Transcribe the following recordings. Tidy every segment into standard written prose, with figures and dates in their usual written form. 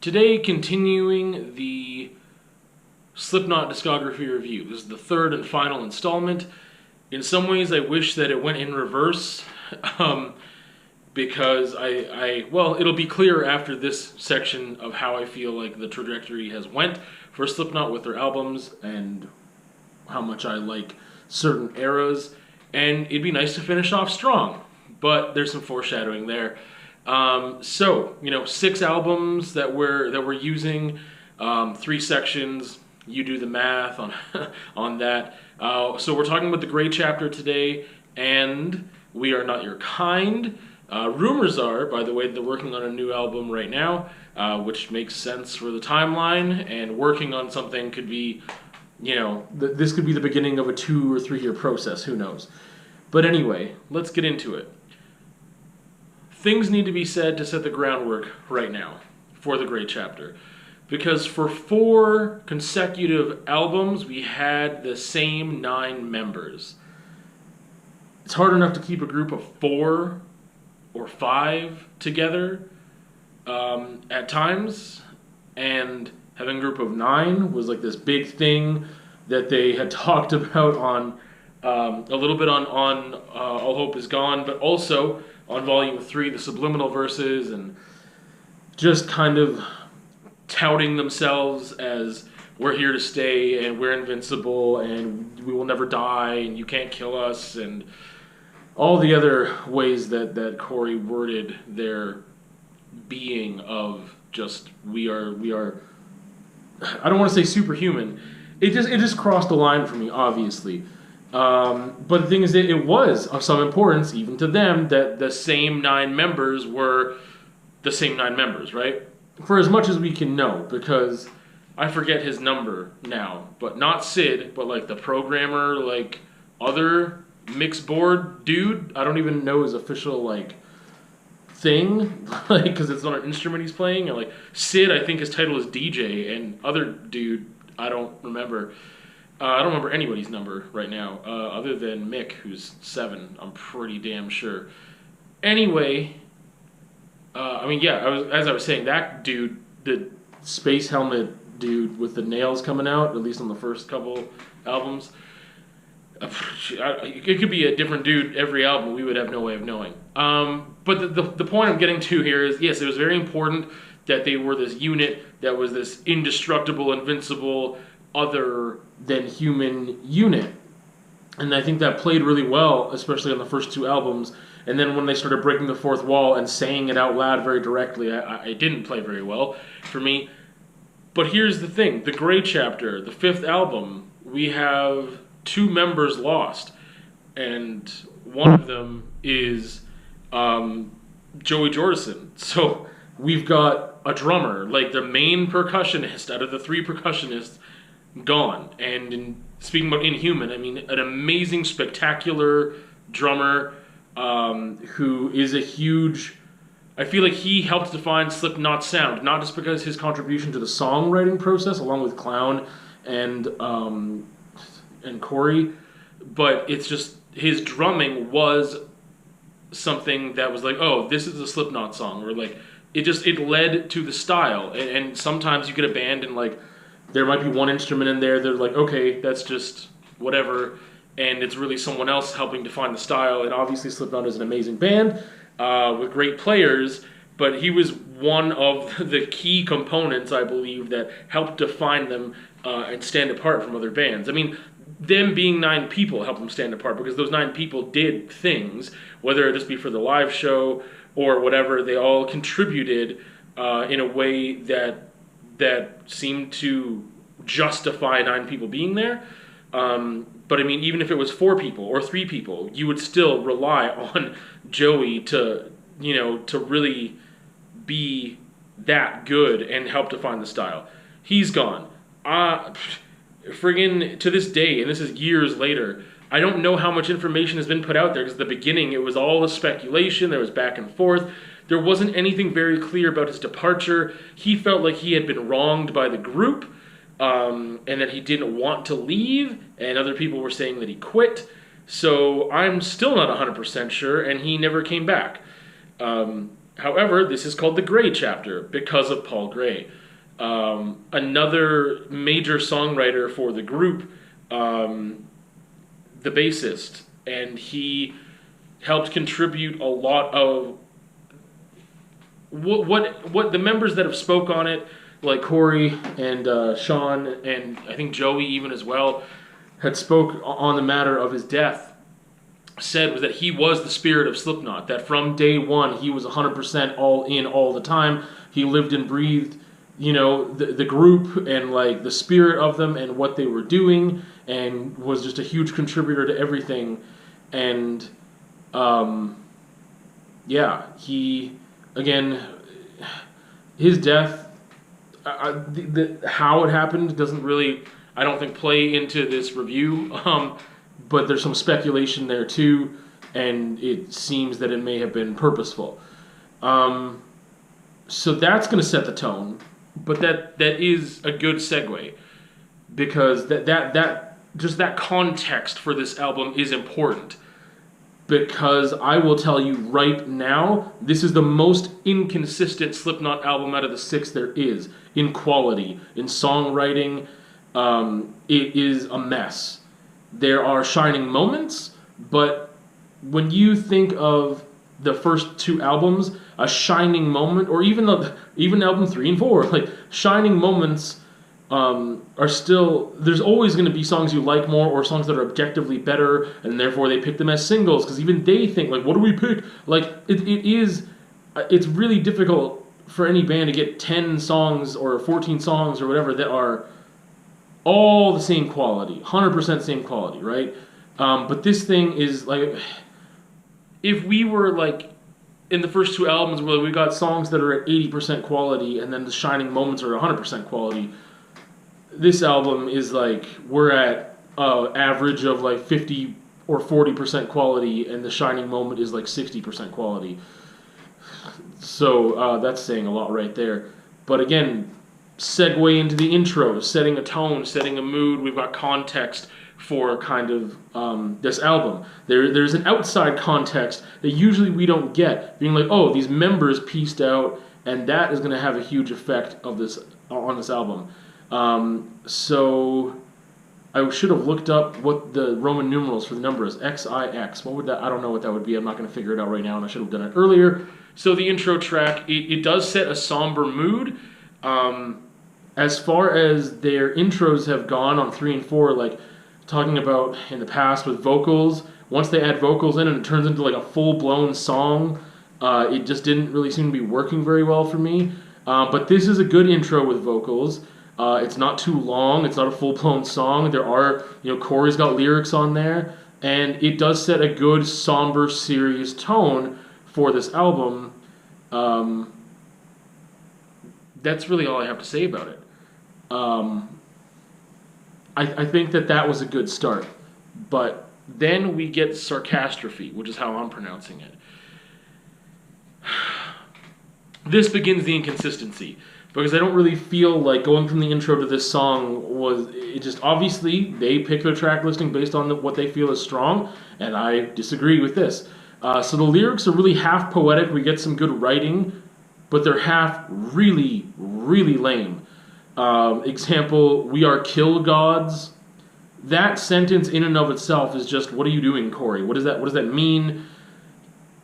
Today, continuing the Slipknot Discography review. This is the third and final installment. In some ways, I wish that it went in reverse, because well, it'll be clear after this section of how I feel like the trajectory has went for Slipknot with their albums and how much I like certain eras. And it'd be nice to finish off strong, but there's some foreshadowing there. So, 6 albums that we're using, 3 sections. You do the math on on that. So we're talking about the Gray Chapter today, and We Are Not Your Kind. Rumors are, by the way, that they're working on a new album right now, which makes sense for the timeline, and working on something could be, this could be the beginning of a 2 or 3 year process, who knows. But anyway, let's get into it. Things need to be said to set the groundwork right now for the Gray Chapter. Because for 4 consecutive albums, we had the same 9 members. It's hard enough to keep a group of 4 or 5 together at times, and having a group of 9 was like this big thing that they had talked about on a little bit on All Hope Is Gone, but also on Volume 3, the Subliminal Verses, and just kind of touting themselves as we're here to stay and we're invincible and we will never die and you can't kill us, and all the other ways that Corey worded their being of just we are I don't want to say superhuman. It just crossed the line for me, obviously. But the thing is that it was of some importance even to them that the same 9 members were the same 9 members, right? For as much as we can know, because I forget his number now, but not Sid, but like the programmer, like other mix board dude. I don't even know his official like thing, like because it's not an instrument he's playing. And like Sid, I think his title is DJ, and other dude, I don't remember. I don't remember anybody's number right now, other than Mick, who's 7. I'm pretty damn sure. Anyway. As I was saying, that dude, the space helmet dude with the nails coming out, at least on the first couple albums, it could be a different dude every album. We would have no way of knowing. But the point I'm getting to here is, yes, it was very important that they were this unit that was this indestructible, invincible, other than human unit. And I think that played really well, especially on the first 2 albums. And then when they started breaking the 4th wall and saying it out loud very directly, it didn't play very well for me. But here's the thing. The Gray Chapter, the 5th album, we have 2 members lost. And one of them is Joey Jordison. So we've got a drummer, like the main percussionist out of the 3 percussionists, gone. And speaking about Inhuman, I mean, an amazing, spectacular drummer who is a huge... I feel like he helped define Slipknot's sound, not just because his contribution to the songwriting process, along with Clown and Corey, but it's just his drumming was something that was like, oh, this is a Slipknot song, or like it led to the style. And sometimes you get a band and like there might be one instrument in there. They're like, okay, that's just whatever. And it's really someone else helping define the style. And obviously Slipknot is an amazing band with great players. But he was one of the key components, I believe, that helped define them and stand apart from other bands. I mean, them being 9 people helped them stand apart because those 9 people did things, whether it just be for the live show or whatever. They all contributed in a way that seemed to justify 9 people being there. But I mean, even if it was 4 people or 3 people, you would still rely on Joey to really be that good and help define the style. He's gone. Friggin' to this day, and this is years later, I don't know how much information has been put out there, because at the beginning it was all a speculation, there was back and forth. There wasn't anything very clear about his departure. He felt like he had been wronged by the group, and that he didn't want to leave, and other people were saying that he quit. So I'm still not 100% sure, and he never came back. However, this is called the Gray chapter because of Paul Gray, another major songwriter for the group, the bassist, and he helped contribute a lot of what the members that have spoke on it, like Corey and Sean and I think Joey even as well, had spoke on the matter of his death, said was that he was the spirit of Slipknot, that from day one he was 100% all in all the time. He lived and breathed, the group and like the spirit of them and what they were doing, and was just a huge contributor to everything. And he, again, his death, how it happened doesn't really, I don't think, play into this review. But there's some speculation there too, and it seems that it may have been purposeful. So that's going to set the tone, but that is a good segue, because that just that context for this album is important. Because I will tell you right now, this is the most inconsistent Slipknot album out of the 6 there is, in quality, in songwriting. It is a mess. There are shining moments, but when you think of the first 2 albums, a shining moment, or even album 3 and 4, like shining moments are still, there's always going to be songs you like more or songs that are objectively better, and therefore they pick them as singles, because even they think, like, what do we pick? Like, it's really difficult for any band to get 10 songs or 14 songs or whatever that are all the same quality, 100% same quality, right? But this thing is like, if we were like in the first 2 albums where we got songs that are at 80% quality and then the shining moments are 100% quality, this album is like, we're at average of like 50 or 40% quality, and the shining moment is like 60% quality. So that's saying a lot right there. But again, segue into the intro, setting a tone, setting a mood. We've got context for kind of this album. There's an outside context that usually we don't get, being like, oh, these members pieced out, and that is going to have a huge effect on this album. So I should have looked up what the Roman numerals for the number is. XIX. What would that? I don't know what that would be. I'm not going to figure it out right now, and I should have done it earlier. So the intro track, it does set a somber mood. As far as their intros have gone on 3 and 4, like talking about in the past with vocals, once they add vocals in and it turns into like a full-blown song, it just didn't really seem to be working very well for me. But this is a good intro with vocals. It's not too long. It's not a full-blown song. There are, Corey's got lyrics on there, and it does set a good, somber, serious tone for this album. That's really all I have to say about it. I think that was a good start. But then we get Sarcastrophe, which is how I'm pronouncing it. This begins the inconsistency, because I don't really feel like going from the intro to this song was, it just, obviously they pick their track listing based on what they feel is strong, and I disagree with this. So the lyrics are really half poetic. We get some good writing, but they're half really, really lame. Example, we are kill gods. That sentence in and of itself is just, what are you doing, Corey? What does that mean?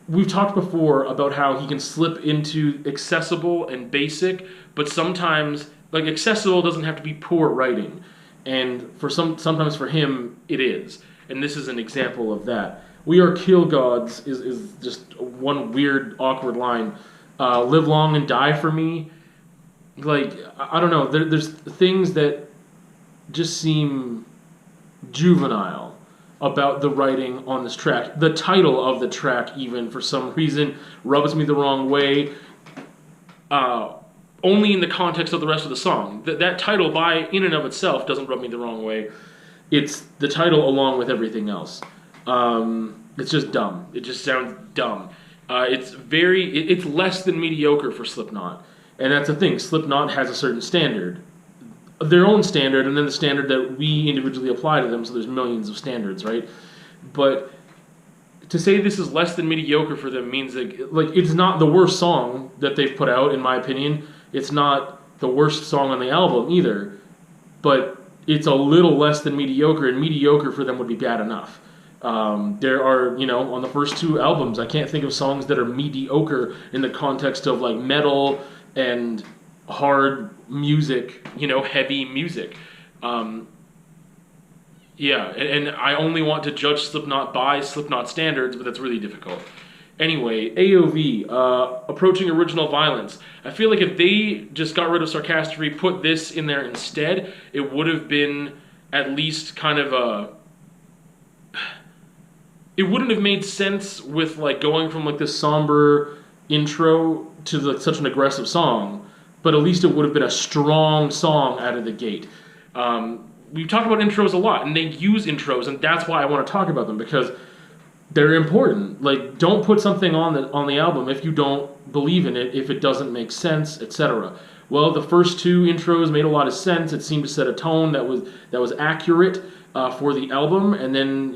We've talked before about how he can slip into accessible and basic, but sometimes, like, accessible doesn't have to be poor writing. And sometimes for him, it is. And this is an example of that. We are kill gods is just one weird, awkward line. Live long and die for me. Like, I don't know, there's things that just seem juvenile about the writing on this track. The title of the track, even, for some reason, rubs me the wrong way, only in the context of the rest of the song. That title, in and of itself, doesn't rub me the wrong way. It's the title along with everything else. It's just dumb. It just sounds dumb. It's less than mediocre for Slipknot. And that's the thing. Slipknot has a certain standard. Their own standard, and then the standard that we individually apply to them, so there's millions of standards, right? But to say this is less than mediocre for them means like it's not the worst song that they've put out, in my opinion. It's not the worst song on the album either, but it's a little less than mediocre, and mediocre for them would be bad enough. There are, on the first 2 albums, I can't think of songs that are mediocre in the context of like metal and hard music, heavy music. Yeah, and I only want to judge Slipknot by Slipknot standards, but that's really difficult. Anyway, AOV, Approaching Original Violence. I feel like if they just got rid of Sarcasticry, put this in there instead, it would have been at least kind of a... It wouldn't have made sense with like going from like this somber intro to like such an aggressive song, but at least it would have been a strong song out of the gate. We've talked about intros a lot, and they use intros, and that's why I want to talk about them, because they're important. Like, don't put something on the album if you don't believe in it, if it doesn't make sense, etc. Well, the first 2 intros made a lot of sense. It seemed to set a tone that was accurate for the album, and then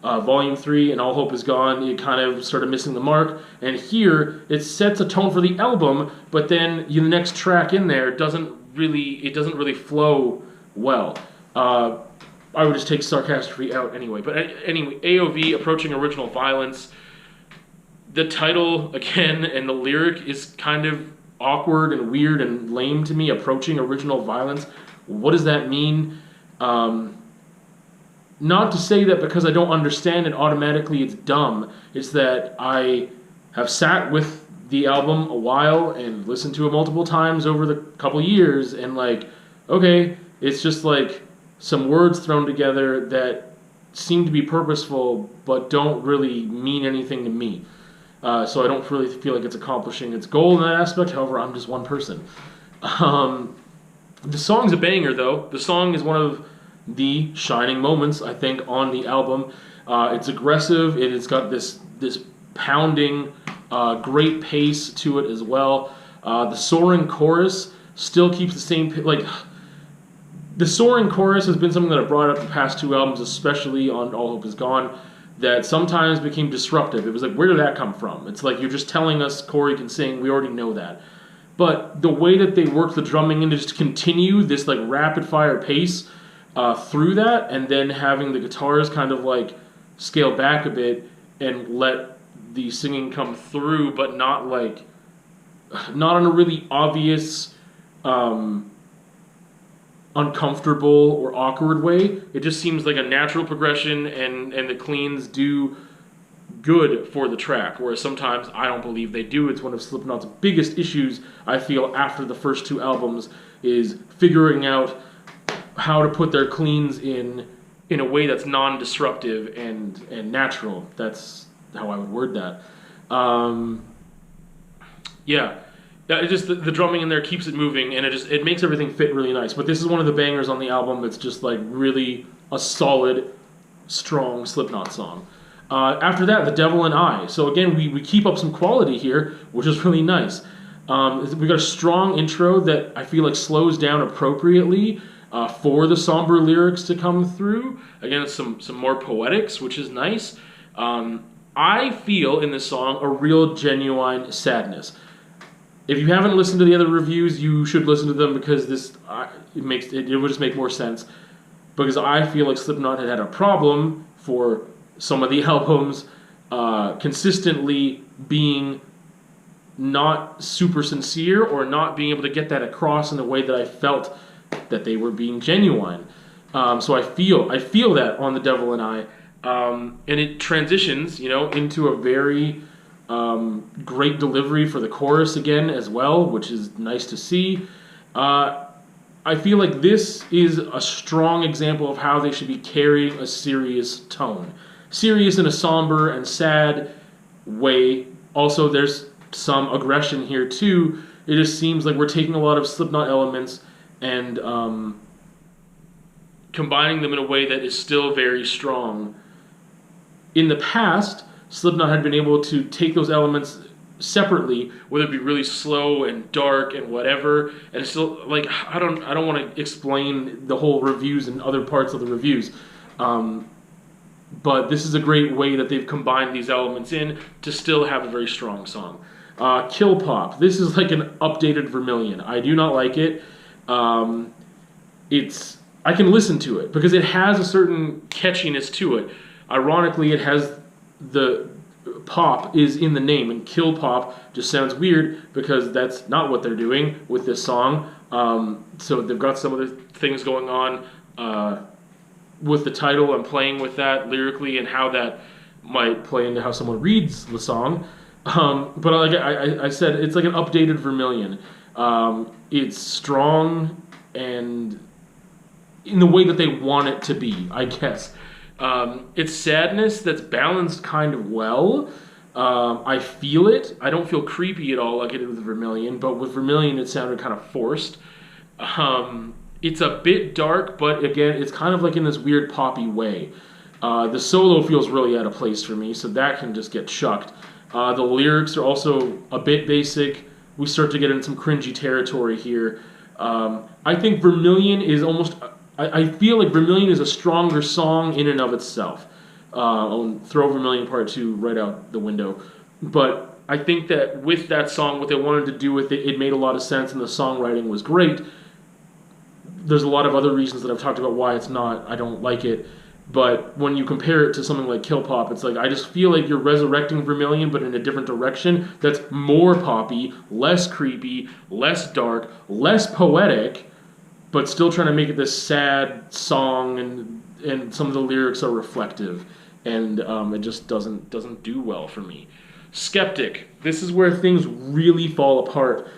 Volume 3 and All Hope Is Gone, it kind of started missing the mark. And here, it sets a tone for the album, but then the next track in there doesn't really flow well. I would just take Sarcasticry out anyway. But anyway, AOV, Approaching Original Violence. The title, again, and the lyric is kind of awkward and weird and lame to me. Approaching Original Violence. What does that mean? Not to say that because I don't understand it, automatically it's dumb. It's that I have sat with the album a while and listened to it multiple times over the couple years, and like, okay, it's just like some words thrown together that seem to be purposeful but don't really mean anything to me. So I don't really feel like it's accomplishing its goal in that aspect. However, I'm just one person. The song's a banger, though. The song is one of the shining moments, I think, on the album. It's aggressive. It's got this pounding, great pace to it as well. The soaring chorus still keeps the same... The soaring chorus has been something that I've brought up the past 2 albums, especially on All Hope Is Gone, that sometimes became disruptive. It was like, where did that come from? It's like, you're just telling us Corey can sing, we already know that. But the way that they work the drumming in to just continue this like rapid-fire pace through that, and then having the guitars kind of like scale back a bit and let the singing come through, but not in a really obvious... uncomfortable or awkward way. It just seems like a natural progression, and the cleans do good for the track, whereas sometimes I don't believe they do. It's one of Slipknot's biggest issues, I feel, after the first 2 albums, is figuring out how to put their cleans in a way that's non-disruptive and natural. That's how I would word that. Yeah. Yeah, it just the drumming in there keeps it moving, and it makes everything fit really nice. But this is one of the bangers on the album. It's just like really a solid, strong Slipknot song. After that, The Devil and I. So again, we keep up some quality here, which is really nice. We got a strong intro that I feel like slows down appropriately for the somber lyrics to come through. Again, some more poetics, which is nice. I feel in this song a real genuine sadness. If you haven't listened to the other reviews, you should listen to them, because it would just make more sense. Because I feel like Slipknot had a problem for some of the albums consistently being not super sincere, or not being able to get that across in the way that I felt that they were being genuine. So I feel that on The Devil and I, and it transitions, into a very great delivery for the chorus again as well, which is nice to see. I feel like this is a strong example of how they should be carrying a serious tone. Serious in a somber and sad way. Also, there's some aggression here too. It just seems like we're taking a lot of Slipknot elements and combining them in a way that is still very strong. In the past, Slipknot had been able to take those elements separately, whether it be really slow and dark and whatever, and still, like, I don't want to explain the whole reviews and other parts of the reviews. but this is a great way that they've combined these elements in to still have a very strong song. Kill Pop. This is like an updated Vermilion. I do not like it. I can listen to it because it has a certain catchiness to it. Ironically, it has the pop is in the name, and Kill Pop just sounds weird because that's not what they're doing with this song. So they've got some other things going on with the title and playing with that lyrically and how that might play into how someone reads the song. But like I said, it's like an updated Vermilion. It's strong and in the way that they want it to be, I guess. It's sadness that's balanced kind of well. I feel it. I don't feel creepy at all like I did with Vermilion, but with Vermilion it sounded kind of forced. It's a bit dark, but again, it's kind of like in this weird poppy way. The solo feels really out of place for me, so that can just get chucked. The lyrics are also a bit basic. We start to get into some cringy territory here. I think Vermilion is almost... I feel like Vermilion is a stronger song in and of itself. I'll throw Vermilion Part 2 right out the window. But I think that with that song, what they wanted to do with it, it made a lot of sense and the songwriting was great. There's a lot of other reasons that I've talked about why it's not, I don't like it. But when you compare it to something like Kill Pop, it's like, I just feel like you're resurrecting Vermilion, but in a different direction that's more poppy, less creepy, less dark, less poetic, but still trying to make it this sad song, and some of the lyrics are reflective, and it just doesn't do well for me. Skeptic. This is where things really fall apart.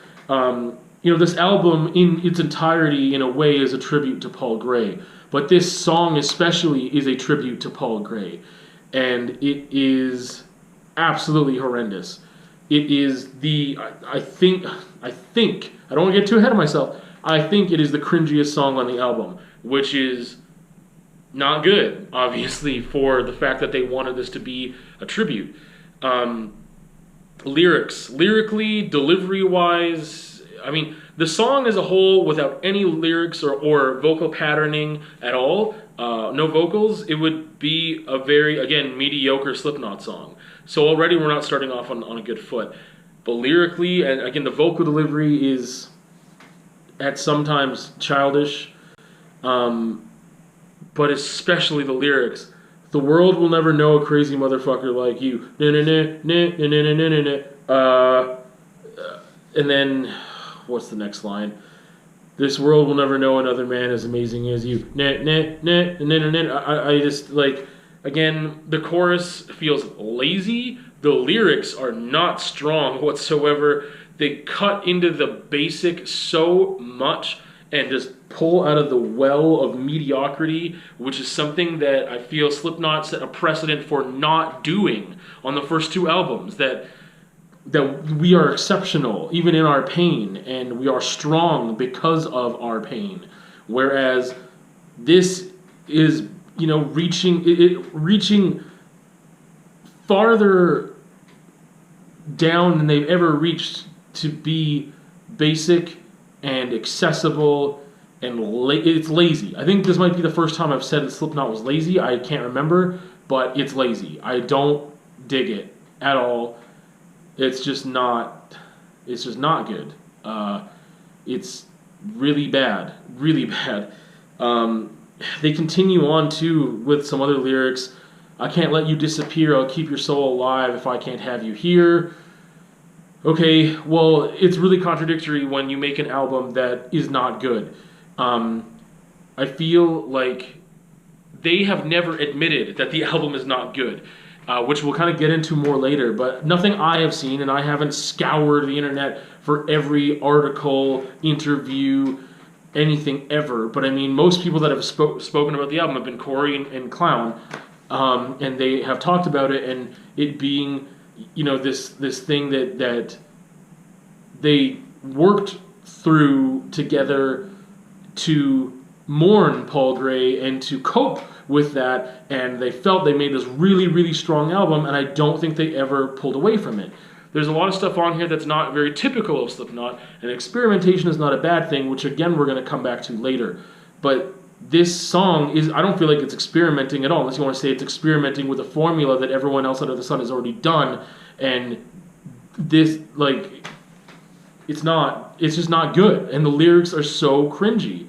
This album in its entirety, in a way, is a tribute to Paul Gray, but this song especially is a tribute to Paul Gray, and it is absolutely horrendous. It is I think, I don't want to get too ahead of myself, I think it is the cringiest song on the album, which is not good, obviously, for the fact that they wanted this to be a tribute. Lyrically, delivery-wise, I mean, the song as a whole, without any lyrics or vocal patterning at all, no vocals, it would be a very, again, mediocre Slipknot song. So already we're not starting off on a good foot. But lyrically, and again, the vocal delivery is at sometimes childish, but especially the lyrics. The world will never know a crazy motherfucker like you. And then, what's the next line? This world will never know another man as amazing as you. I just, like, again, the chorus feels lazy. The lyrics are not strong whatsoever. They cut into the basic so much and just pull out of the well of mediocrity, which is something that I feel Slipknot set a precedent for not doing on the first two albums, that we are exceptional even in our pain, and we are strong because of our pain. Whereas this is, reaching farther down than they've ever reached to be basic and accessible, and it's lazy. I think this might be the first time I've said that Slipknot was lazy. I can't remember, but it's lazy. I don't dig it at all. It's just not good. It's really bad, really bad. They continue on too with some other lyrics. I can't let you disappear. I'll keep your soul alive if I can't have you here. Okay, well, it's really contradictory when you make an album that is not good. I feel like they have never admitted that the album is not good, which we'll kind of get into more later, but nothing I have seen, and I haven't scoured the internet for every article, interview, anything ever, but I mean, most people that have spoken about the album have been Corey and Clown, and they have talked about it, and it being, this thing that they worked through together to mourn Paul Gray and to cope with that, and they felt they made this really, really strong album, and I don't think they ever pulled away from it. There's a lot of stuff on here that's not very typical of Slipknot, and experimentation is not a bad thing, which again we're going to come back to later. But this song is, I don't feel like it's experimenting at all, unless you want to say it's experimenting with a formula that everyone else under the sun has already done, and this, like, it's just not good, and the lyrics are so cringy.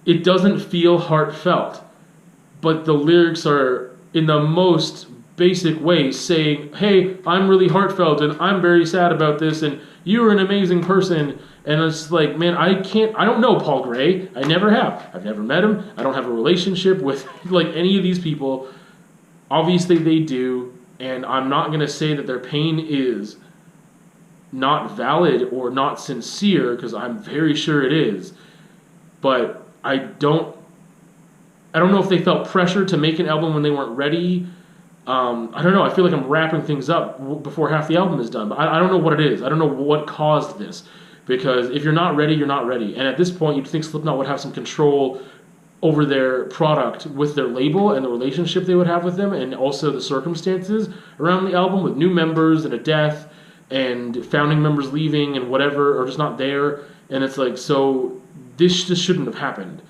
It doesn't feel heartfelt, but the lyrics are, in the most basic way, saying, hey, I'm really heartfelt, and I'm very sad about this, and you're an amazing person. And it's like, man, I don't know Paul Gray. I never have. I've never met him. I don't have a relationship with, like, any of these people. Obviously they do, and I'm not going to say that their pain is not valid or not sincere, because I'm very sure it is. But I don't know if they felt pressure to make an album when they weren't ready. I don't know. I feel like I'm wrapping things up before half the album is done. But I don't know what it is. I don't know what caused this. Because if you're not ready, you're not ready. And at this point, you'd think Slipknot would have some control over their product with their label and the relationship they would have with them, and also the circumstances around the album with new members and a death and founding members leaving and whatever, or just not there. And it's like, so this just shouldn't have happened.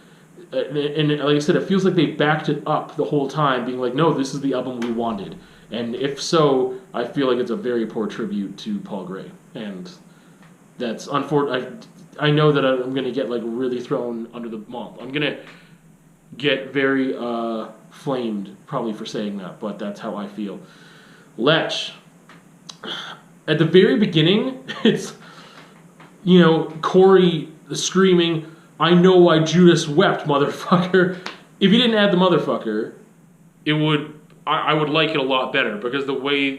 And like I said, it feels like they backed it up the whole time, being like, no, this is the album we wanted. And if so, I feel like it's a very poor tribute to Paul Gray. And that's unfortunate. I know that I'm going to get, like, really thrown under the mall. I'm going to get very flamed probably for saying that, but that's how I feel. Lech. At the very beginning, it's, Corey screaming, I know why Judas wept, motherfucker. If you didn't add the motherfucker, I would like it a lot better, because the way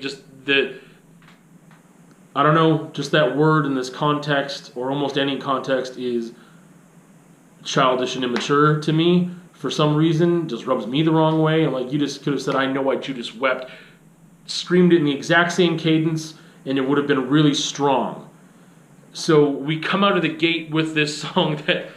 I don't know, just that word in this context, or almost any context, is childish and immature to me. For some reason, just rubs me the wrong way. And like, you just could have said, I know why Judas wept. Screamed it in the exact same cadence, and it would have been really strong. So we come out of the gate with this song that,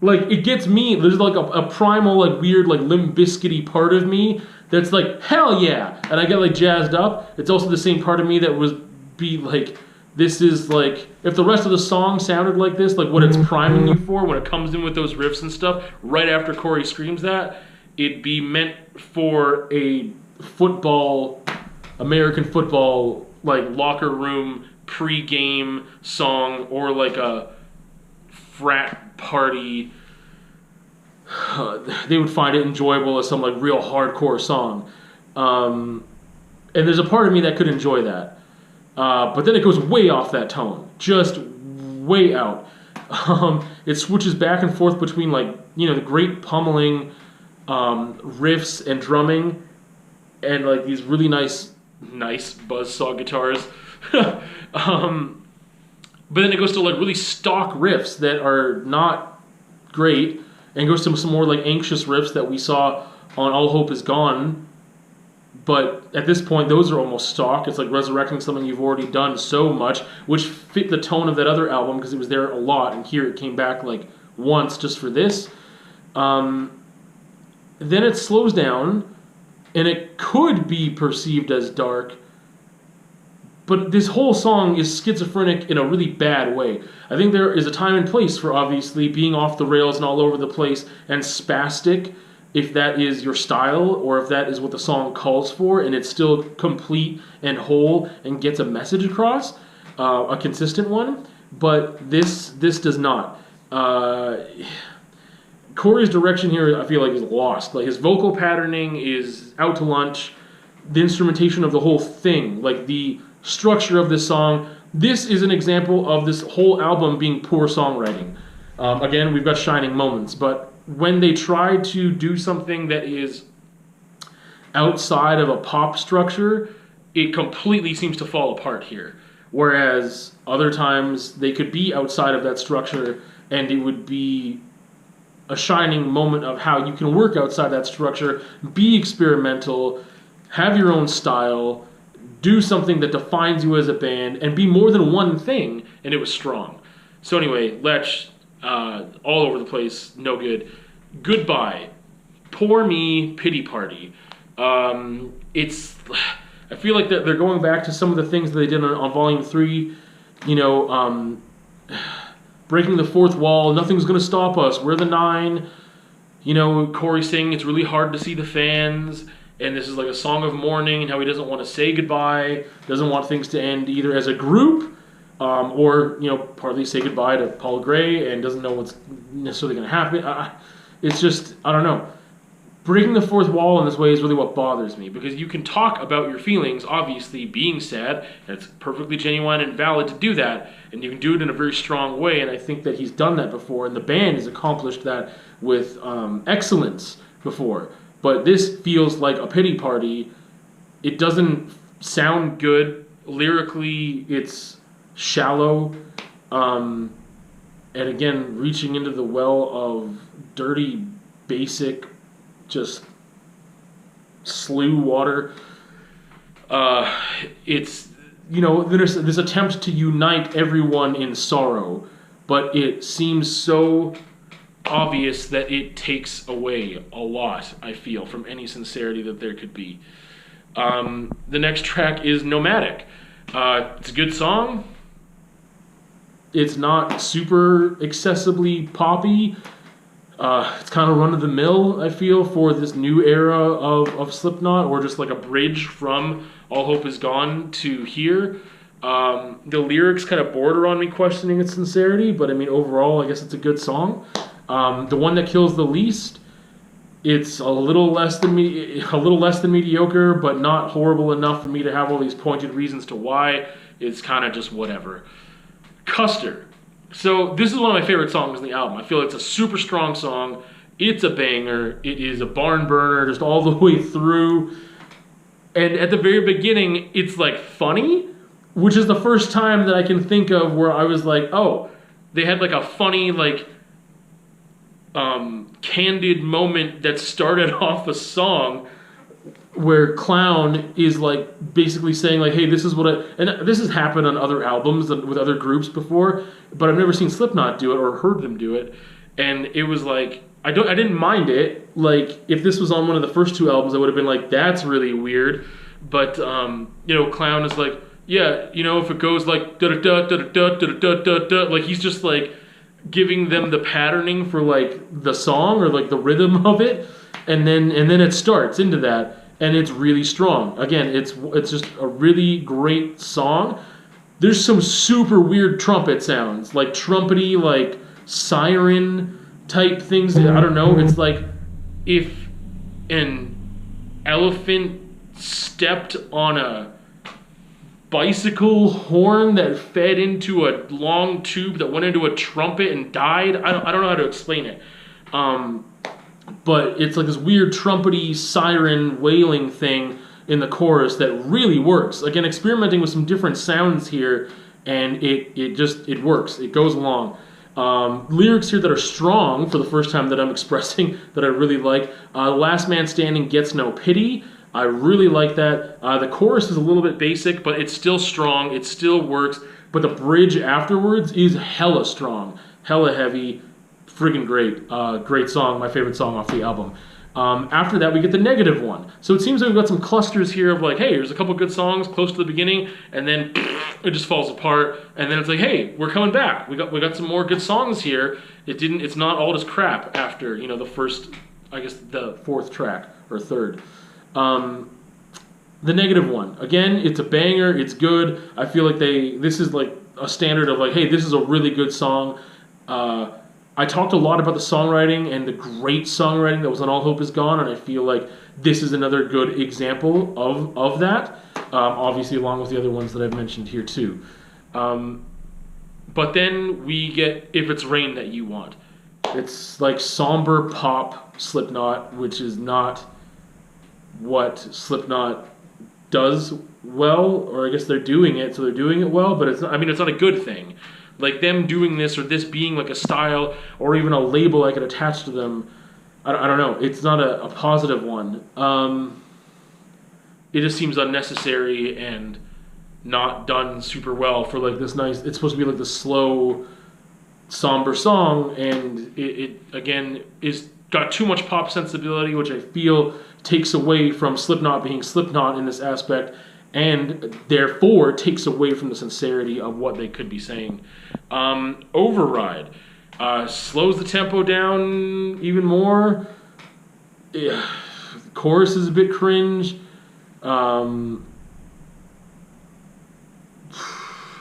like, it gets me. There's like a primal, like, weird, like, Limp Bizkit-y part of me that's like, hell yeah! And I get, like, jazzed up. It's also the same part of me that would be like, this is like, if the rest of the song sounded like this, like what it's priming you for when it comes in with those riffs and stuff, right after Corey screams that, it'd be meant for a American football, like, locker room pre-game song, or like a frat party. They would find it enjoyable as some, like, real hardcore song. And there's a part of me that could enjoy that. But then it goes way off that tone, just way out. It switches back and forth between, like, the great pummeling riffs and drumming, and, like, these really nice buzzsaw guitars. But then it goes to, like, really stock riffs that are not great, and goes to some more, like, anxious riffs that we saw on All Hope Is Gone. But at this point, those are almost stock. It's like resurrecting something you've already done so much, which fit the tone of that other album, because it was there a lot, and here it came back, like, once just for this. Then it slows down, and it could be perceived as dark, but this whole song is schizophrenic in a really bad way. I think there is a time and place for, obviously, being off the rails and all over the place and spastic, if that is your style, or if that is what the song calls for, and it's still complete and whole and gets a message across, a consistent one. But this does not. Corey's direction here, I feel like, is lost. Like, his vocal patterning is out to lunch. The instrumentation of the whole thing, like the structure of this song, this is an example of this whole album being poor songwriting. Again, we've got shining moments, but when they try to do something that is outside of a pop structure, it completely seems to fall apart here. Whereas other times they could be outside of that structure, and it would be a shining moment of how you can work outside that structure, be experimental, have your own style, do something that defines you as a band, and be more than one thing, and it was strong. So anyway, Lech, all over the place, no good. Goodbye. Poor me, pity party. I feel like they're going back to some of the things that they did on Volume 3. breaking the fourth wall, nothing's going to stop us, we're the nine. You know, Corey saying it's really hard to see the fans, and this is like a song of mourning, and how he doesn't want to say goodbye, doesn't want things to end either as a group, or, you know, partly say goodbye to Paul Gray, and doesn't know what's necessarily going to happen. It's just, I don't know. Breaking the fourth wall in this way is really what bothers me, because you can talk about your feelings, obviously being sad, and it's perfectly genuine and valid to do that, and you can do it in a very strong way, and I think that he's done that before, and the band has accomplished that with excellence before. But this feels like a pity party. It doesn't sound good. Lyrically, it's shallow. And again, reaching into the well of dirty, basic, just slough water. It's, you know, there's this attempt to unite everyone in sorrow, but it seems so obvious that it takes away a lot, I feel, from any sincerity that there could be. The next track is Nomadic. It's a good song. It's not super excessively poppy. It's kind of run-of-the-mill, I feel, for this new era of Slipknot, or just like a bridge from All Hope Is Gone to here. The lyrics kind of border on me questioning its sincerity, but I mean, overall, I guess it's a good song. The One That Kills the Least, it's a little less than mediocre, but not horrible enough for me to have all these pointed reasons to why. It's kind of just whatever. Custer. So this is one of my favorite songs in the album. I feel it's a super strong song. It's a banger. It is a barn burner just all the way through. And at the very beginning, it's like funny, which is the first time that I can think of where I was like, oh, they had like a funny, like, candid moment that started off a song where Clown is like basically saying like, hey, this is what and this has happened on other albums with other groups before, but I've never seen Slipknot do it or heard them do it, and it was like, I didn't mind it. Like, if this was on one of the first two albums, I would have been like, that's really weird. But you know, Clown is like, yeah, you know, if it goes like da da da da da da da da da, like he's just like giving them the patterning for like the song or like the rhythm of it, and then it starts into that. And it's really strong. Again, it's just a really great song. There's some super weird trumpet sounds, like trumpety, like siren type things. I don't know. It's like if an elephant stepped on a bicycle horn that fed into a long tube that went into a trumpet and died. I don't know how to explain it. But it's like this weird trumpety siren wailing thing in the chorus that really works. Again, experimenting with some different sounds here, and it works. It goes along. Lyrics here that are strong for the first time that I'm expressing that I really like. Last Man Standing Gets No Pity. I really like that. The chorus is a little bit basic, but it's still strong. It still works. But the bridge afterwards is hella strong, hella heavy. Friggin' great. Great song, my favorite song off the album. After that, we get the negative one. So it seems like we've got some clusters here of like, hey, here's a couple good songs close to the beginning, and then it just falls apart, and then it's like, hey, we're coming back. We got some more good songs here. It's not all just crap after, you know, the first, I guess the fourth track, or third. The negative one. Again, it's a banger, it's good. I feel like this is like a standard of like, hey, this is a really good song. I talked a lot about the songwriting and the great songwriting that was on All Hope Is Gone, and I feel like this is another good example of that, obviously along with the other ones that I've mentioned here too. But then we get If It's Rain That You Want. It's like somber pop Slipknot, which is not what Slipknot does well, or I guess they're doing it, so they're doing it well, but it's not a good thing. Like them doing this or this being like a style or even a label I could attach to them, I don't know. It's not a positive one. It just seems unnecessary and not done super well for like this nice, it's supposed to be like the slow, somber song, and it again is got too much pop sensibility, which I feel takes away from Slipknot being Slipknot in this aspect, and therefore takes away from the sincerity of what they could be saying. Override slows the tempo down even more. Yeah. The chorus is a bit cringe.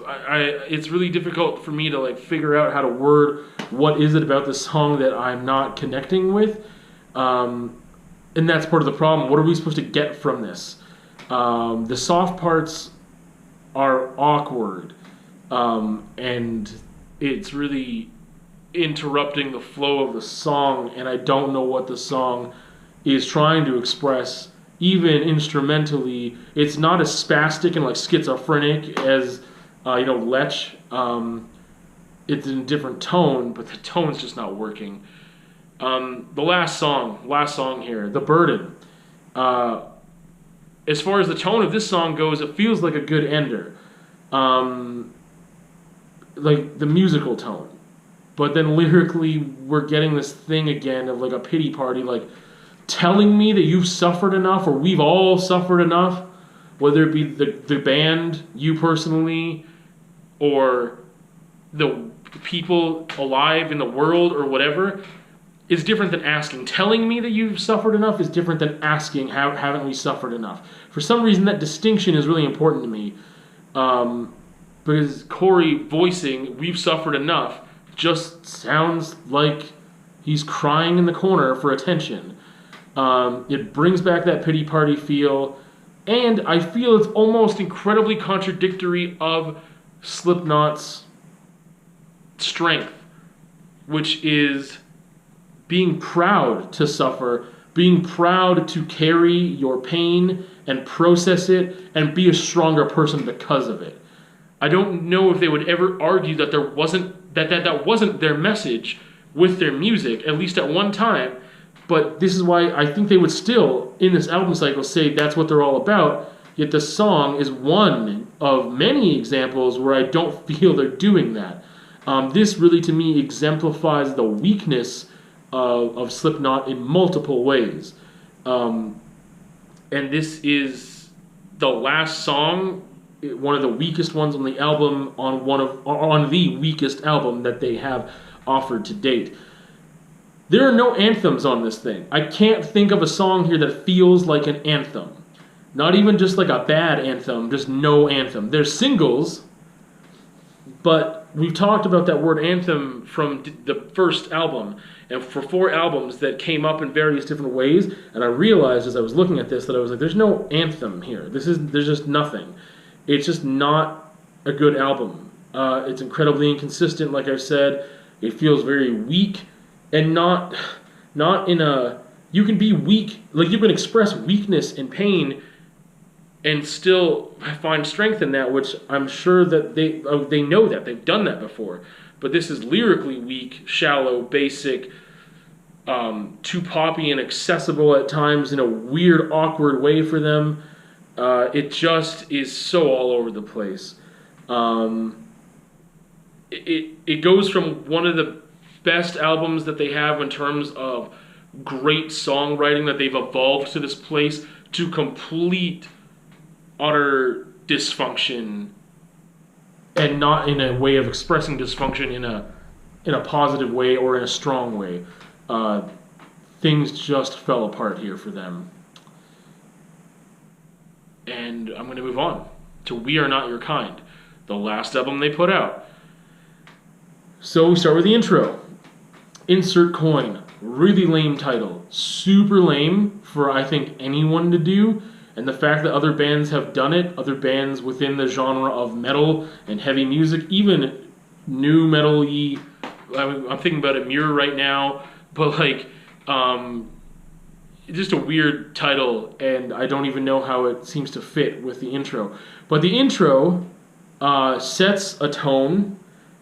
It's really difficult for me to like figure out how to word what is it about this song that I'm not connecting with, and that's part of the problem. What are we supposed to get from this? The soft parts are awkward, and it's really interrupting the flow of the song, and I don't know what the song is trying to express. Even instrumentally, it's not as spastic and like schizophrenic as Lech. It's in a different tone, but the tone's just not working. The last song here, The Burden. As far as the tone of this song goes, it feels like a good ender. Like the musical tone. But then lyrically, we're getting this thing again of like a pity party, like telling me that you've suffered enough, or we've all suffered enough, whether it be the band, you personally, or the people alive in the world, or whatever, is different than asking. Telling me that you've suffered enough is different than asking, haven't we suffered enough? For some reason, that distinction is really important to me. Because Corey voicing, we've suffered enough, just sounds like he's crying in the corner for attention. It brings back that pity party feel, and I feel it's almost incredibly contradictory of Slipknot's strength, which is being proud to suffer, being proud to carry your pain and process it and be a stronger person because of it. I don't know if they would ever argue that there wasn't that wasn't their message with their music, at least at one time. But this is why I think they would still, in this album cycle, say that's what they're all about. Yet the song is one of many examples where I don't feel they're doing that. This really, to me, exemplifies the weakness of Slipknot in multiple ways. And this is the last song, one of the weakest ones on the album, on the weakest album that they have offered to date. There are no anthems on this thing. I can't think of a song here that feels like an anthem. Not even just like a bad anthem, just no anthem. There's singles, but we've talked about that word anthem from the first album, and for 4 albums that came up in various different ways, and I realized as I was looking at this that I was like, there's no anthem here. There's just nothing. It's just not a good album. It's incredibly inconsistent, like I said. It feels very weak, and not in a... You can be weak, like you can express weakness and pain and still find strength in that, which I'm sure that they know that. They've done that before. But this is lyrically weak, shallow, basic, too poppy and accessible at times in a weird, awkward way for them. It just is so all over the place. It goes from one of the best albums that they have in terms of great songwriting that they've evolved to this place to complete utter dysfunction, and not in a way of expressing dysfunction in a positive way or in a strong way. Things just fell apart here for them. And I'm going to move on to We Are Not Your Kind, the last album they put out. So we start with the intro. Insert coin. Really lame title. Super lame for, I think, anyone to do. And the fact that other bands have done it, other bands within the genre of metal and heavy music, even new metal-y, I'm thinking about Amir right now, but like, just a weird title, and I don't even know how it seems to fit with the intro. But the intro sets a tone.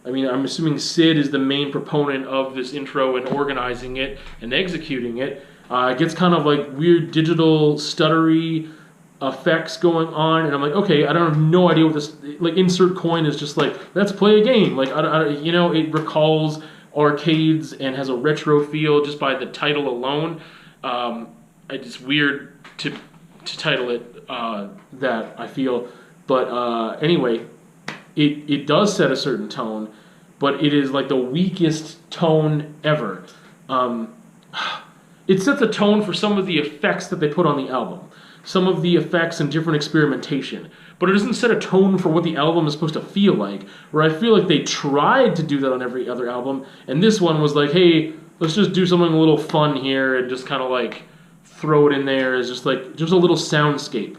I mean, I'm assuming Sid is the main proponent of this intro and organizing it and executing it. It gets kind of like weird digital stuttery effects going on, and I'm like, okay, I don't have no idea what this, like, insert coin is just like, let's play a game. Like, it recalls arcades and has a retro feel just by the title alone. It's weird to title it that I feel. But anyway, it does set a certain tone, but it is like the weakest tone ever. It sets a tone for some of the effects that they put on the album, some of the effects and different experimentation, but it doesn't set a tone for what the album is supposed to feel like, where I feel like they tried to do that on every other album, and this one was like, hey, let's just do something a little fun here and just kind of like throw it in there as just like just a little soundscape.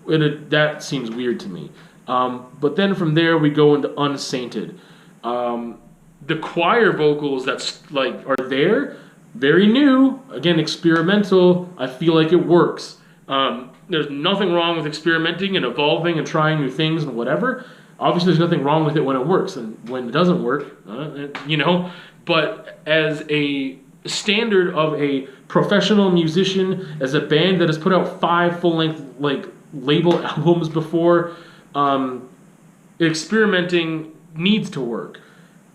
That seems weird to me. But then from there we go into Unsainted. The choir vocals that's like are there, very new, again experimental. I feel like it works. There's nothing wrong with experimenting and evolving and trying new things and whatever. Obviously, there's nothing wrong with it when it works, and when it doesn't work, But as a standard of a professional musician, as a band that has put out 5 full-length like label albums before, experimenting needs to work.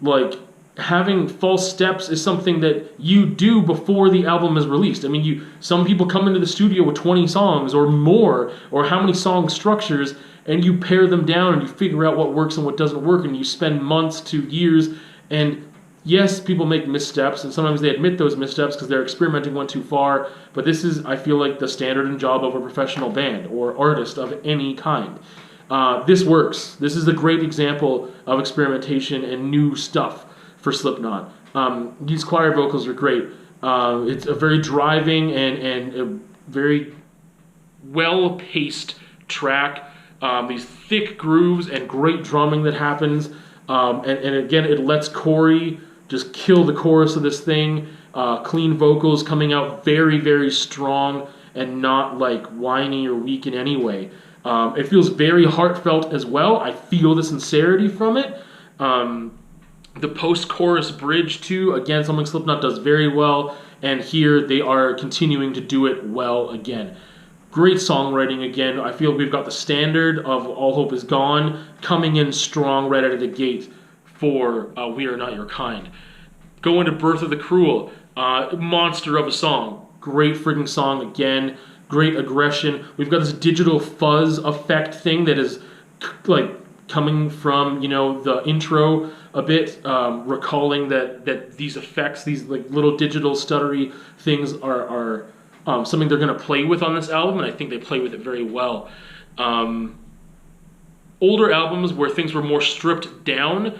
Like having false steps is something that you do before the album is released. I mean, some people come into the studio with 20 songs or more, or how many song structures, and you pare them down and you figure out what works and what doesn't work, and you spend months to years. And yes, people make missteps, and sometimes they admit those missteps because they're experimenting one too far, but this is, I feel like, the standard and job of a professional band or artist of any kind. This works. This is a great example of experimentation and new stuff for Slipknot. These choir vocals are great. It's a very driving and a very well-paced track. These thick grooves and great drumming that happens. And again, it lets Corey just kill the chorus of this thing. Clean vocals coming out very, very strong and not like whiny or weak in any way. It feels very heartfelt as well. I feel the sincerity from it. The post-chorus bridge too, again, something Slipknot does very well, and here they are continuing to do it well again. Great songwriting again. I feel we've got the standard of All Hope Is Gone coming in strong right out of the gate for We Are Not Your Kind. Go into Birth of the Cruel, monster of a song. Great freaking song again. Great aggression. We've got this digital fuzz effect thing that is like coming from, the intro a bit, recalling that these effects, these like little digital stuttery things are something they're going to play with on this album, and I think they play with it very well. Older albums where things were more stripped down,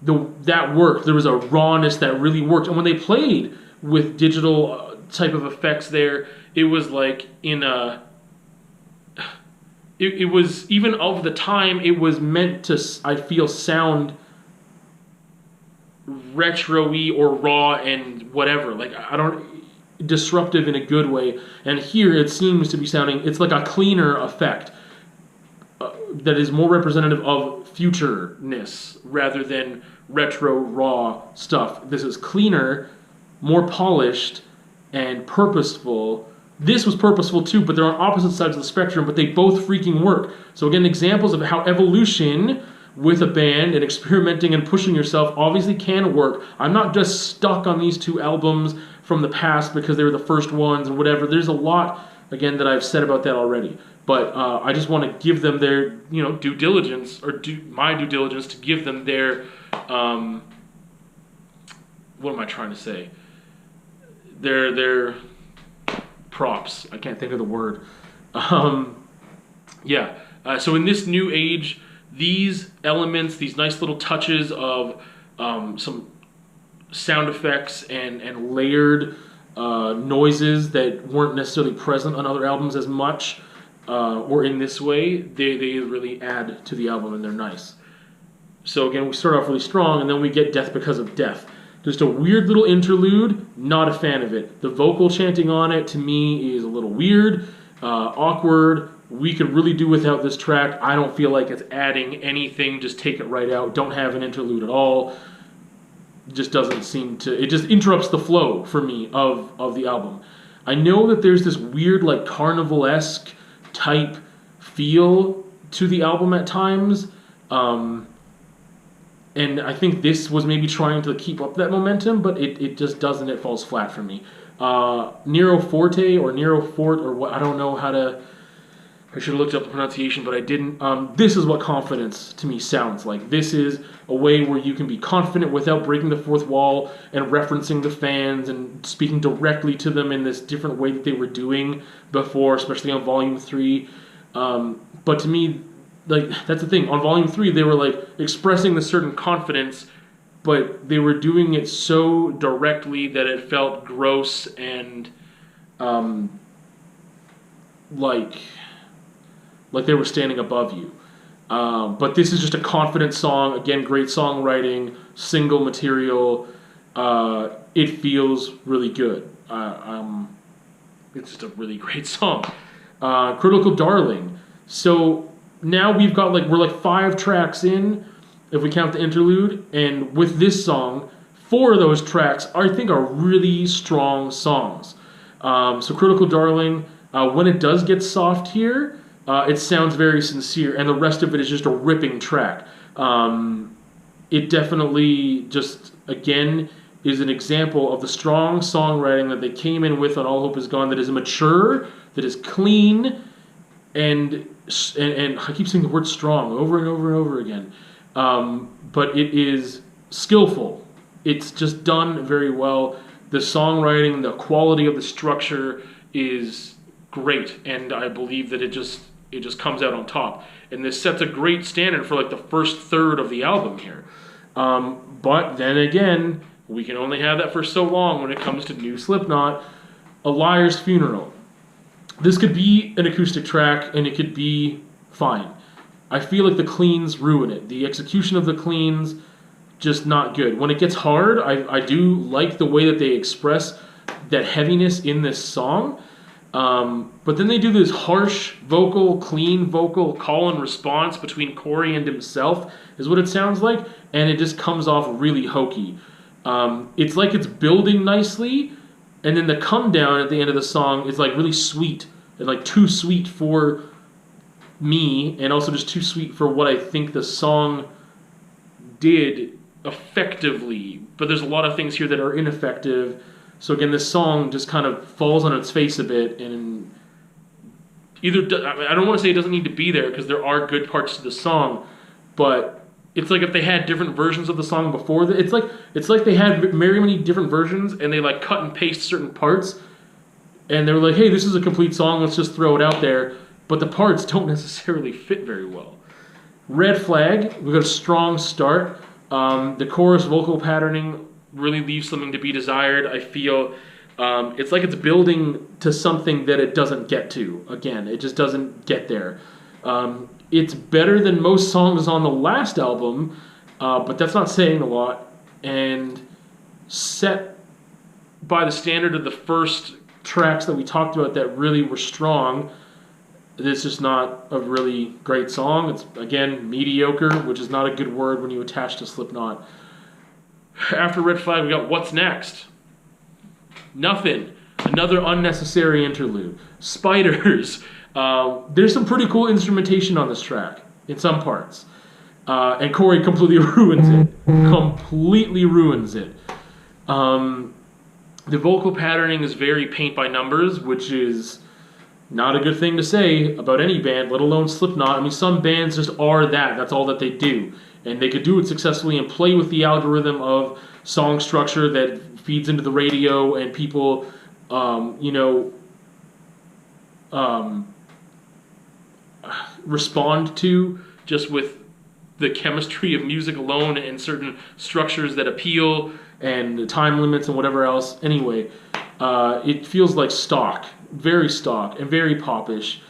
that worked. There was a rawness that really worked, and when they played with digital type of effects there, it was like in a... It was, even of the time, it was meant to, I feel, sound retro-y or raw and whatever. Like, disruptive in a good way. And here it seems to be sounding, it's like a cleaner effect that is more representative of future-ness rather than retro, raw stuff. This is cleaner, more polished, and purposeful. This was purposeful too, but they're on opposite sides of the spectrum, but they both freaking work. So again, examples of how evolution with a band and experimenting and pushing yourself obviously can work. I'm not just stuck on these 2 albums from the past because they were the first ones and whatever. There's a lot, again, that I've said about that already. But I just want to give them their, due diligence, or my due diligence to give them their, what am I trying to say? Their props. I can't think of the word. So in this new age, these elements, these nice little touches of some sound effects and layered noises that weren't necessarily present on other albums as much, or in this way, they really add to the album, and they're nice. So again, we start off really strong, and then we get Death Because of Death. Just a weird little interlude, not a fan of it. The vocal chanting on it, to me, is a little weird, awkward. We could really do without this track. I don't feel like it's adding anything. Just take it right out. Don't have an interlude at all. Just doesn't seem to... It just interrupts the flow, for me, of the album. I know that there's this weird, like, carnival-esque type feel to the album at times. And I think this was maybe trying to keep up that momentum, but it just doesn't. It falls flat for me. Nero Forte or Nero Fort or what, I don't know how to I should have looked up the pronunciation, but I didn't. This is what confidence to me sounds like. This is a way where you can be confident without breaking the fourth wall and referencing the fans and speaking directly to them in this different way that they were doing before, especially on Volume 3. But to me, like, that's the thing. On Volume 3, they were like expressing this certain confidence, but they were doing it so directly that it felt gross and like they were standing above you. But this is just a confident song. Again, great songwriting, single material. It feels really good. It's just a really great song. Critical Darling. So now we've got we're 5 tracks in, if we count the interlude, and with this song, 4 of those tracks I think are really strong songs. So Critical Darling, when it does get soft here, it sounds very sincere, and the rest of it is just a ripping track. It definitely just, again, is an example of the strong songwriting that they came in with on All Hope Is Gone, that is mature, that is clean, and I keep saying the word strong over and over and over again. But it is skillful. It's just done very well. The songwriting, the quality of the structure is great, and I believe that it just comes out on top. And this sets a great standard for the first third of the album here. But then again, we can only have that for so long when it comes to new Slipknot. A Liar's Funeral. This could be an acoustic track, and it could be fine. I feel like the cleans ruin it. The execution of the cleans, just not good. When it gets hard, I do like the way that they express that heaviness in this song. But then they do this harsh vocal, clean vocal call and response between Corey and himself, is what it sounds like, and it just comes off really hokey. It's like it's building nicely, and then the come down at the end of the song is really sweet, and too sweet for me, and also just too sweet for what I think the song did effectively. But there's a lot of things here that are ineffective. So again, this song just kind of falls on its face a bit, and I don't want to say it doesn't need to be there, because there are good parts to the song, but it's like if they had different versions of the song before. It's like they had very many different versions, and they cut and paste certain parts, and they were like, hey, this is a complete song, let's just throw it out there, but the parts don't necessarily fit very well. Red Flag, we got a strong start. The chorus vocal patterning really leaves something to be desired. I feel it's like it's building to something that it doesn't get to. Again, it just doesn't get there. It's better than most songs on the last album, but that's not saying a lot. And set by the standard of the first tracks that we talked about that really were strong, this is not a really great song. It's, again, mediocre, which is not a good word when you attach to Slipknot. After Red Flag, we got What's Next? Nothing. Another unnecessary interlude. Spiders. There's some pretty cool instrumentation on this track, in some parts. And Corey completely ruins it. Completely ruins it. The vocal patterning is very paint by numbers, which is not a good thing to say about any band, let alone Slipknot. I mean, some bands just are that. That's all that they do. And they could do it successfully and play with the algorithm of song structure that feeds into the radio and people, respond to just with the chemistry of music alone and certain structures that appeal and the time limits and whatever else. Anyway, it feels like stock, very stock and very popish.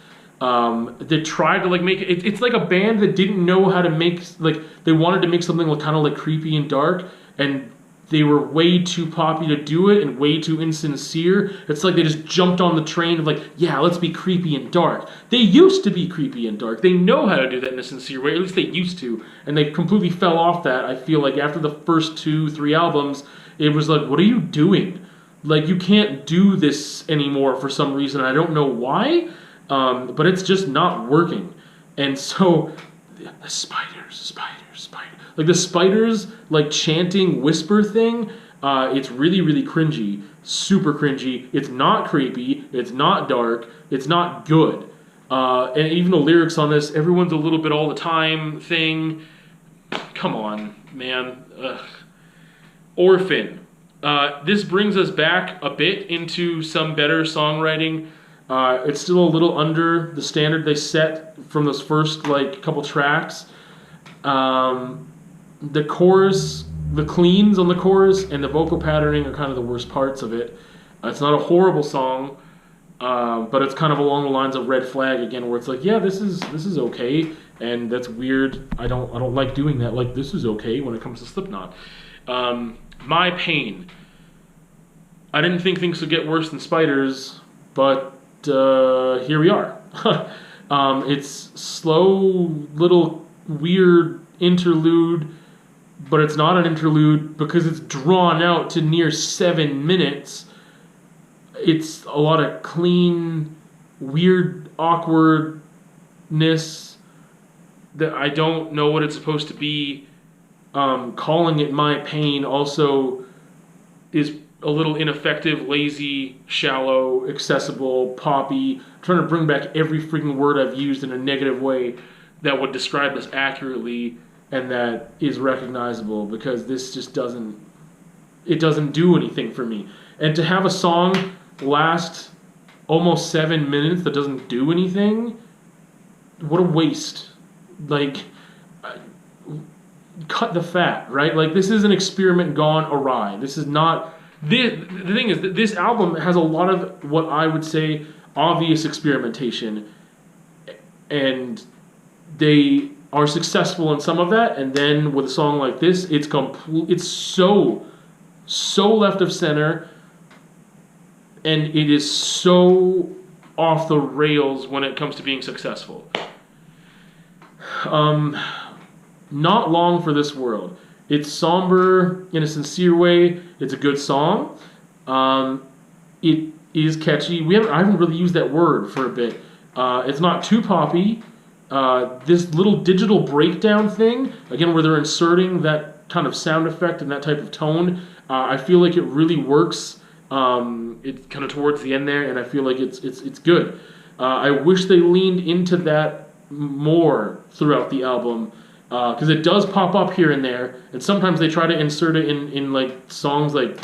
They tried to make it. It's like a band that didn't know how to make, they wanted to make something kind of creepy and dark, and they were way too poppy to do it and way too insincere. It's like they just jumped on the train of yeah, let's be creepy and dark. They used to be creepy and dark. They know how to do that in a sincere way. At least they used to. And they completely fell off that. I feel like after the first 2-3 albums, it was what are you doing? You can't do this anymore for some reason. I don't know why, but it's just not working. And so, the spiders. The spiders, chanting whisper thing, it's really, really cringy. Super cringy. It's not creepy. It's not dark. It's not good. And even the lyrics on this, everyone's a little bit all the time thing. Come on, man. Ugh. Orphan. This brings us back a bit into some better songwriting. It's still a little under the standard they set from those first like couple tracks. The chorus, the cleans on the chorus, and the vocal patterning are kind of the worst parts of it. It's not a horrible song, but it's kind of along the lines of Red Flag again, where it's like, yeah, this is okay, and that's weird. I don't like doing that. Like, this is okay when it comes to Slipknot. My Pain. I didn't think things would get worse than Spiders, but here we are. It's slow, little weird interlude, but it's not an interlude because it's drawn out to near 7 minutes. It's a lot of clean, weird, awkwardness that I don't know what it's supposed to be. Calling it My Pain also is a little ineffective, lazy, shallow, accessible, poppy. I'm trying to bring back every freaking word I've used in a negative way that would describe this accurately and that is recognizable, because this just doesn't do anything for me. And to have a song last almost 7 minutes that doesn't do anything, what a waste. Like, cut the fat, right? Like, this is an experiment gone awry. This is not... The thing is that this album has a lot of what I would say obvious experimentation, and they are successful in some of that, and then with a song like this, it's so left of center, and it is so off the rails when it comes to being successful. Not Long for This World. It's somber in a sincere way. It's a good song. It is catchy. I haven't really used that word for a bit. It's not too poppy. This little digital breakdown thing, again, where they're inserting that kind of sound effect and that type of tone, I feel like it really works. It's kind of towards the end there, and I feel like it's good. I wish they leaned into that more throughout the album, because it does pop up here and there, and sometimes they try to insert it in like songs like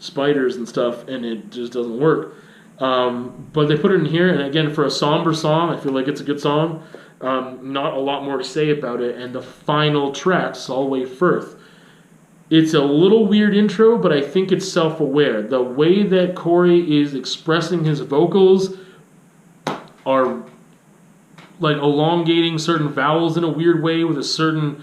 Spiders and stuff, and it just doesn't work. But they put it in here, and again, for a somber song, I feel like it's a good song. Not a lot more to say about it. And the final track, Solway Firth. It's a little weird intro, but I think it's self-aware. The way that Corey is expressing his vocals are like elongating certain vowels in a weird way with a certain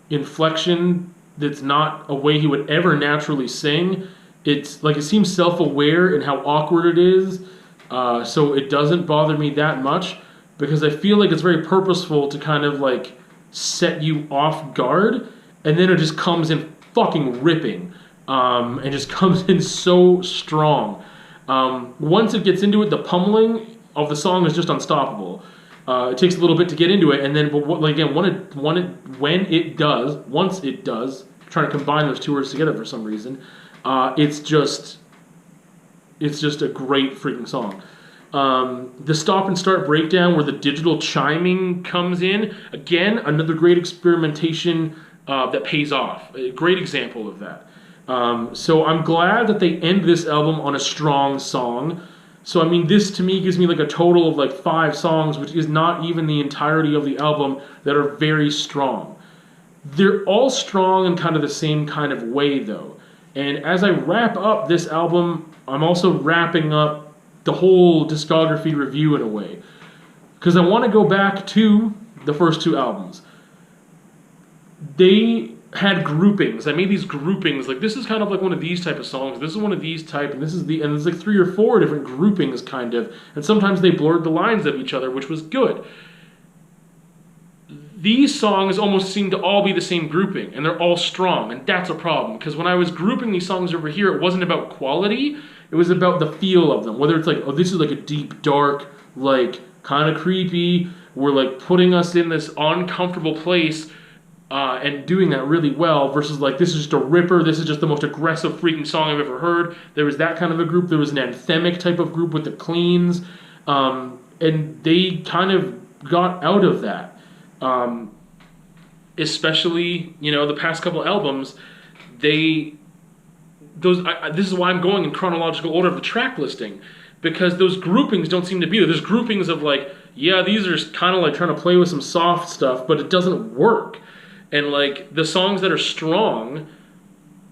inflection that's not a way he would ever naturally sing. It's like, it seems self-aware in how awkward it is, so it doesn't bother me that much, because I feel like it's very purposeful to kind of like set you off guard, and then it just comes in fucking ripping, and just comes in so strong. Once it gets into it, the pummeling of the song is just unstoppable. It takes a little bit to get into it, and then again, once it does, I'm trying to combine those two words together for some reason, it's just a great freaking song. The stop and start breakdown where the digital chiming comes in, again, another great experimentation that pays off. A great example of that. So I'm glad that they end this album on a strong song. So I mean, this to me gives me like a total of like 5 songs, which is not even the entirety of the album, that are very strong. They're all strong in kind of the same kind of way though. And as I wrap up this album, I'm also wrapping up the whole discography review in a way, because I want to go back to the first 2 albums. They had groupings. I made these groupings, like this is kind of like one of these type of songs, this is one of these type, and this is and there's like 3 or 4 different groupings kind of, and sometimes they blurred the lines of each other, which was good. These songs almost seem to all be the same grouping, and they're all strong, and that's a problem, because when I was grouping these songs over here, it wasn't about quality, it was about the feel of them, whether it's like, oh, this is like a deep, dark, like, kind of creepy, we're like putting us in this uncomfortable place, and doing that really well, versus like, this is just a ripper, this is just the most aggressive freaking song I've ever heard. There was that kind of a group, there was an anthemic type of group with the cleans, and and they kind of got out of that. Especially, the past couple albums, this is why I'm going in chronological order of the track listing, because those groupings don't seem to be there. There's groupings of like, yeah, these are kind of like trying to play with some soft stuff, but it doesn't work. And like the songs that are strong,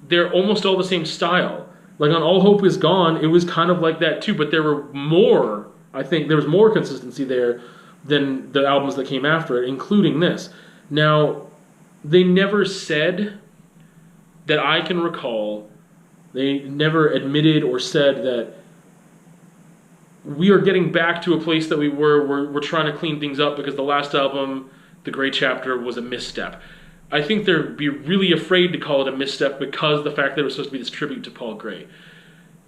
they're almost all the same style. Like on All Hope Is Gone, it was kind of like that too, but I think there was more consistency there than the albums that came after it, including this. Now, they never said that I can recall, they never admitted or said that we are getting back to a place that we were. We're trying to clean things up because the last album, The Great Chapter, was a misstep. I think they'd be really afraid to call it a misstep because of the fact that it was supposed to be this tribute to Paul Gray.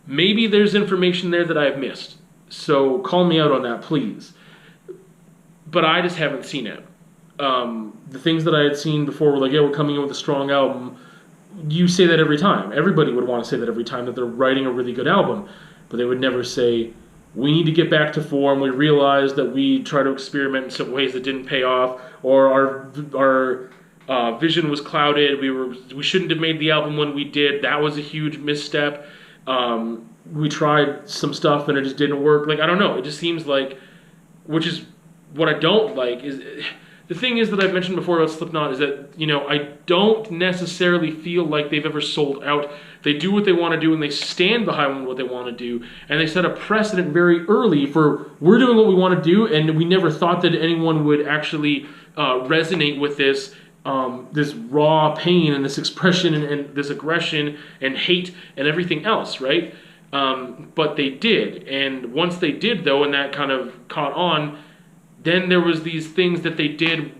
Maybe there's information there that I've missed, so call me out on that, please. But I just haven't seen it. The things that I had seen before were like, yeah, we're coming in with a strong album. You say that every time. Everybody would want to say that every time that they're writing a really good album. But they would never say, we need to get back to form. We realized that we try to experiment in some ways that didn't pay off, or our vision was clouded. We shouldn't have made the album when we did. That was a huge misstep. We tried some stuff and it just didn't work. Like, I don't know. It just seems like, which is what I don't like, is the thing is that I've mentioned before about Slipknot is that, I don't necessarily feel like they've ever sold out. They do what they want to do and they stand behind what they want to do, and they set a precedent very early for, we're doing what we want to do, and we never thought that anyone would actually resonate with this raw pain and this expression and this aggression and hate and everything else, right? But they did, and once they did though, and that kind of caught on, then there was these things that they did.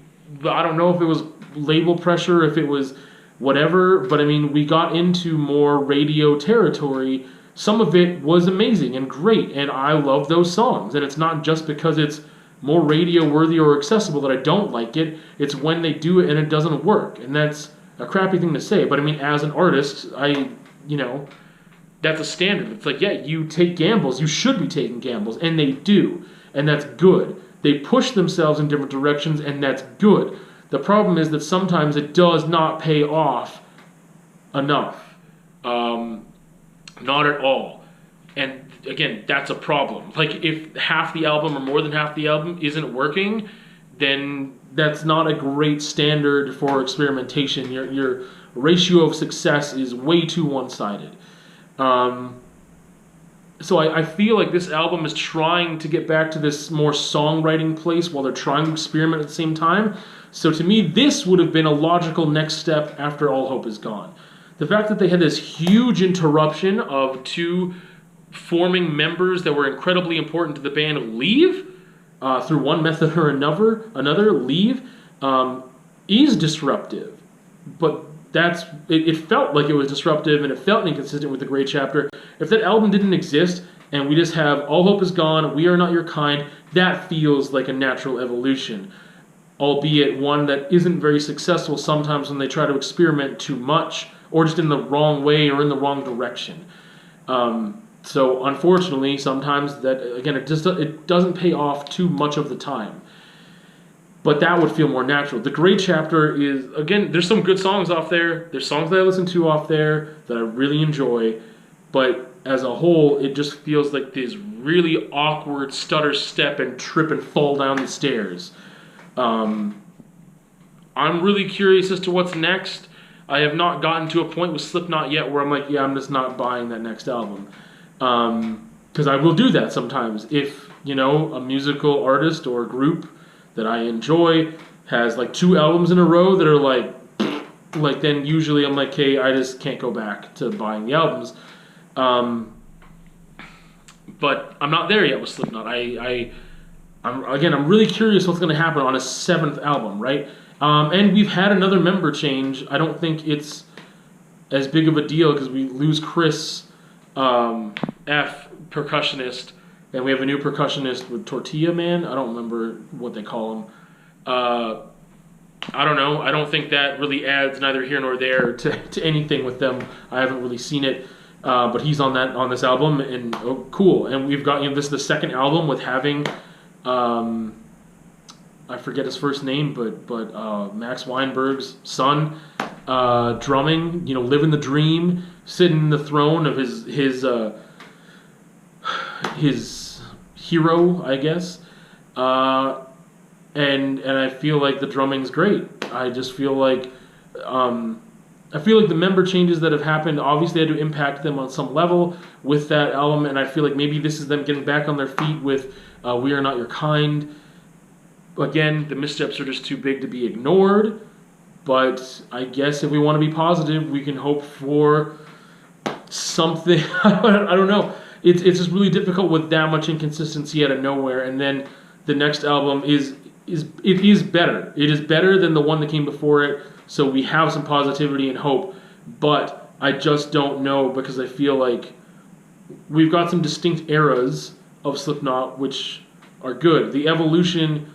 I don't know if it was label pressure, if it was whatever, but I mean, we got into more radio territory. Some of it was amazing and great, and I love those songs. And it's not just because it's more radio worthy or accessible that I don't like it. It's when they do it and it doesn't work, and that's a crappy thing to say. But I mean, as an artist, that's a standard. It's like, yeah, you take gambles. You should be taking gambles, and they do, and that's good. They push themselves in different directions, and that's good. The problem is that sometimes it does not pay off enough. Not at all. And again, that's a problem. Like, if half the album or more than half the album isn't working, then that's not a great standard for experimentation. Your ratio of success is way too one-sided. So I feel like this album is trying to get back to this more songwriting place while they're trying to experiment at the same time. So to me, this would have been a logical next step after All Hope Is Gone. The fact that they had this huge interruption of two forming members that were incredibly important to the band leave, through one method or another leave, is disruptive. But it felt like it was disruptive, and it felt inconsistent with The Great Chapter. If that album didn't exist and we just have All Hope Is Gone, We Are Not Your Kind, that feels like a natural evolution, albeit one that isn't very successful sometimes when they try to experiment too much or just in the wrong way or in the wrong direction. So unfortunately, sometimes that, again, it doesn't pay off too much of the time. But that would feel more natural. The Great Chapter is, again, there's some good songs off there. There's songs that I listen to off there that I really enjoy. But as a whole, it just feels like this really awkward stutter step and trip and fall down the stairs. I'm really curious as to what's next. I have not gotten to a point with Slipknot yet where I'm like, yeah, I'm just not buying that next album. Because I will do that sometimes. If, a musical artist or group that I enjoy has like 2 albums in a row that are like then usually I'm like, okay, I just can't go back to buying the albums. But I'm not there yet with Slipknot. I'm really curious what's going to happen on a 7th album, right? And we've had another member change. I don't think it's as big of a deal because we lose Chris F, percussionist, and we have a new percussionist with Tortilla Man. I don't remember what they call him. I don't know. I don't think that really adds neither here nor there to anything with them. I haven't really seen it, but he's on this album, and cool. And we've got this is the second album with having I forget his first name, but Max Weinberg's son, drumming, living the dream, sitting in the throne of his hero, I guess. And I feel like the drumming's great. I just feel like the member changes that have happened obviously had to impact them on some level with that album, and I feel like maybe this is them getting back on their feet with "We Are Not Your Kind." Again, the missteps are just too big to be ignored, but I guess if we want to be positive, we can hope for something. I don't know. It's just really difficult with that much inconsistency out of nowhere, and then the next album is better. It is better than the one that came before it, so we have some positivity and hope, but I just don't know, because I feel like we've got some distinct eras of Slipknot which are good. The evolution,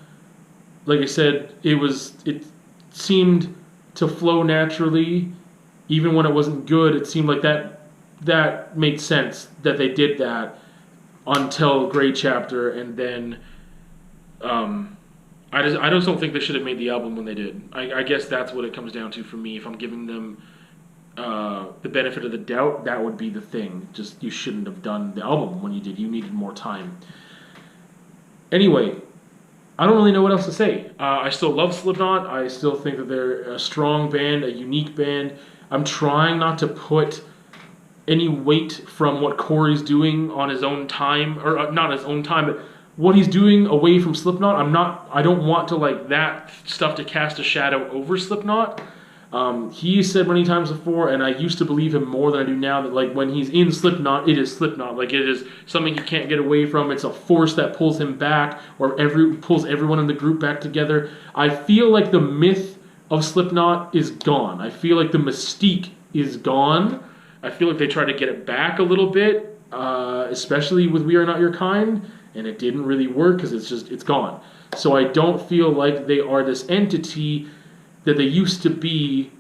like I said, it seemed to flow naturally. Even when it wasn't good, it seemed like that made sense that they did that until Grey Chapter, and then I just don't think they should have made the album when they did. I guess that's what it comes down to for me. If I'm giving them the benefit of the doubt, that would be the thing. Just, you shouldn't have done the album when you did. You needed more time. Anyway, I don't really know what else to say. I still love Slipknot. I still think that they're a strong band, a unique band. I'm trying not to put any weight from what Corey's doing on his own time, or not his own time, but what he's doing away from Slipknot. I don't want to that stuff to cast a shadow over Slipknot. He said many times before, and I used to believe him more than I do now, that when he's in Slipknot, it is Slipknot. It is something he can't get away from. It's a force that pulls him back, or pulls everyone in the group back together. I feel like the myth of Slipknot is gone. I feel like the mystique is gone. I feel like they tried to get it back a little bit, especially with "We Are Not Your Kind," and it didn't really work because it's gone. So I don't feel like they are this entity that they used to be.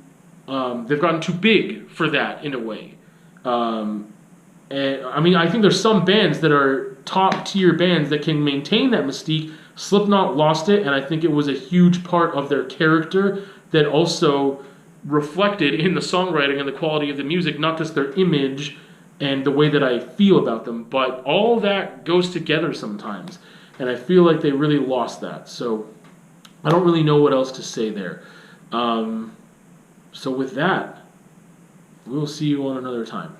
They've gotten too big for that in a way. And I mean, I think there's some bands that are top tier bands that can maintain that mystique. Slipknot lost it, and I think it was a huge part of their character that also reflected in the songwriting and the quality of the music, not just their image and the way that I feel about them, but all that goes together sometimes. And I feel like they really lost that. So I don't really know what else to say there. So with that, we'll see you on another time.